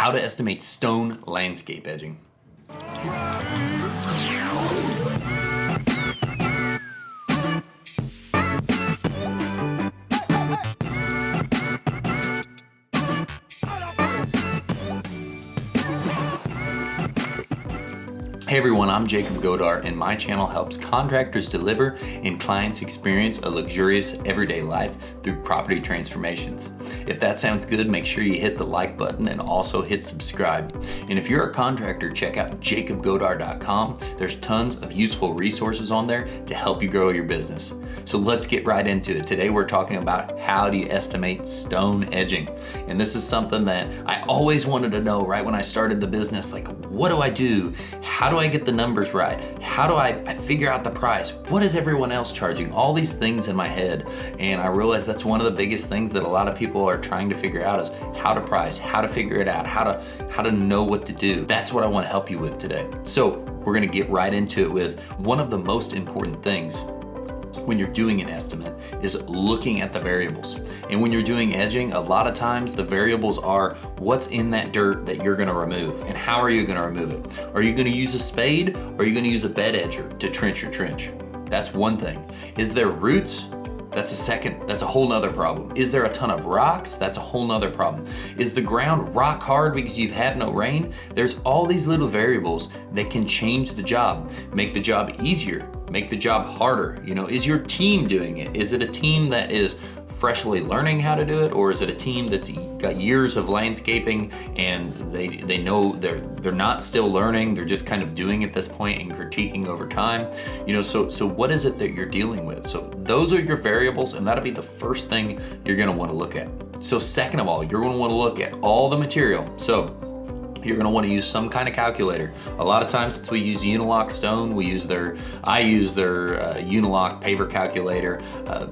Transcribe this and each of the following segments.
How to estimate stone landscape edging. Hey everyone, I'm Jacob Godar, and my channel helps contractors deliver and clients experience a luxurious everyday life through property transformations. If that sounds good, make sure you hit the like button and also hit subscribe. And if you're a contractor, check out jacobgodar.com. There's tons of useful resources on there to help you grow your business. So let's get right into it. Today we're talking about how do you estimate stone edging. And this is something that I always wanted to know right when I started the business. Like, what do I do? How do I get the numbers right? How do I figure out the price? What is everyone else charging? All these things in my head. And I realized that's one of the biggest things that a lot of people are trying to figure out is how to price, how to figure it out, how to know what to do. That's what I want to help you with today. So we're going to get right into it with one of the most important things when you're doing an estimate is looking at the variables. And when you're doing edging, a lot of times the variables are what's in that dirt that you're gonna remove and how are you gonna remove it? Are you gonna use a spade or are you gonna use a bed edger to trench your trench? That's one thing. Is there roots? That's a whole nother problem. Is there a ton of rocks? That's a whole nother problem. Is the ground rock hard because you've had no rain? There's all these little variables that can change the job, make the job easier, make the job harder. You know, is your team doing it? Is it a team that is freshly learning how to do it, or is it a team that's got years of landscaping and they know they're not still learning, they're just kind of doing at this point and critiquing over time? You know, so what is it that you're dealing with? So those are your variables, and that'll be the first thing you're gonna wanna look at. So second of all, you're gonna wanna look at all the material. So you're gonna wanna use some kind of calculator. A lot of times since we use Unilock Stone, I use their Unilock Paver calculator.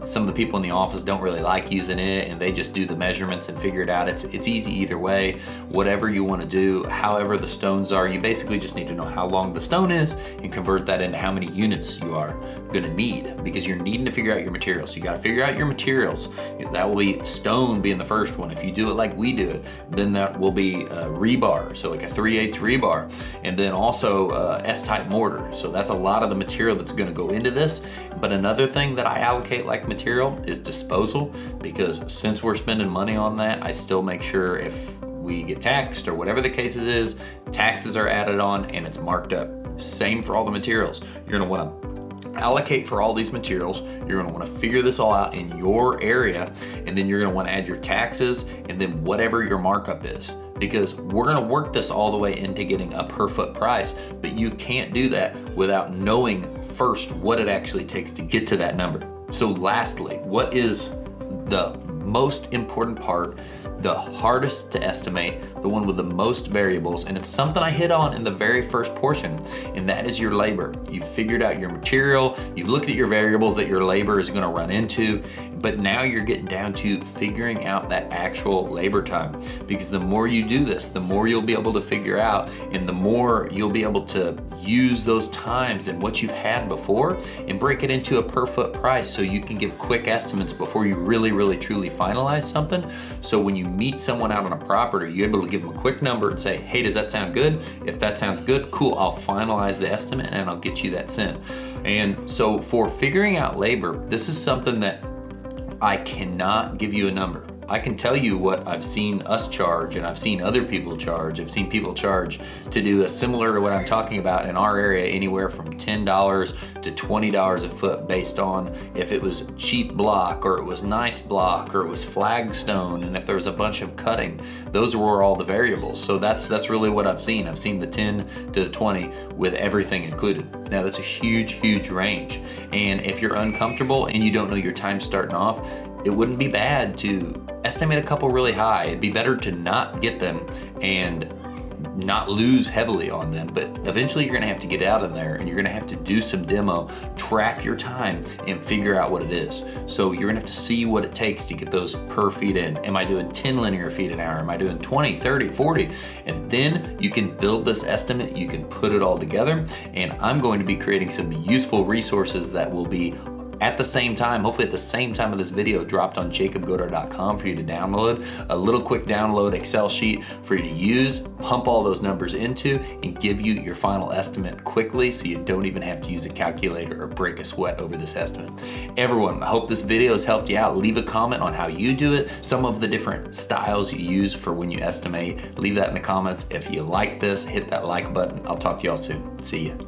Some of the people in the office don't really like using it and they just do the measurements and figure it out. It's easy either way, whatever you wanna do, however the stones are. You basically just need to know how long the stone is and convert that into how many units you are gonna need, because you're needing to figure out your materials. So you gotta figure out your materials. That will be stone being the first one. If you do it like we do it, then that will be rebar. So like a 3/8 rebar, and then also S-type mortar. So that's a lot of the material that's gonna go into this. But another thing that I allocate like material is disposal, because since we're spending money on that, I still make sure if we get taxed or whatever the case is, taxes are added on and it's marked up. Same for all the materials. You're gonna wanna allocate for all these materials. You're gonna wanna figure this all out in your area, and then you're gonna wanna add your taxes and then whatever your markup is, because we're gonna work this all the way into getting a per foot price, but you can't do that without knowing first what it actually takes to get to that number. So lastly, what is the most important part, the hardest to estimate, the one with the most variables, and it's something I hit on in the very first portion, and that is your labor. You've figured out your material, you've looked at your variables that your labor is gonna run into, but now you're getting down to figuring out that actual labor time, because the more you do this, the more you'll be able to figure out, and the more you'll be able to use those times and what you've had before and break it into a per foot price, so you can give quick estimates before you really truly finalize something. So when you meet someone out on a property, you're able to give them a quick number and say, hey, does that sound good? If that sounds good, cool, I'll finalize the estimate and I'll get you that sent. And so for figuring out labor, this is something that I cannot give you a number. I can tell you what I've seen us charge, and I've seen other people charge. I've seen people charge to do a similar to what I'm talking about in our area, anywhere from $10 to $20 a foot, based on if it was cheap block or it was nice block or it was flagstone, and if there was a bunch of cutting. Those were all the variables. So that's really what I've seen. I've seen the 10 to the 20 with everything included. Now that's a huge range. And if you're uncomfortable and you don't know your time starting off, it wouldn't be bad to estimate a couple really high. It'd be better to not get them and not lose heavily on them, but eventually you're gonna have to get out in there and you're gonna have to do some demo, track your time and figure out what it is. So you're gonna have to see what it takes to get those per feet in. Am I doing 10 linear feet an hour? Am I doing 20, 30, 40? And then you can build this estimate, you can put it all together, and I'm going to be creating some useful resources that will be At the same time, hopefully at the same time of this video, dropped on jacobgodar.com for you to download a little quick download Excel sheet for you to use, pump all those numbers into, and give you your final estimate quickly so you don't even have to use a calculator or break a sweat over this estimate. Everyone, I hope this video has helped you out. Leave a comment on how you do it, some of the different styles you use for when you estimate. Leave that in the comments. If you like this, hit that like button. I'll talk to y'all soon. See ya.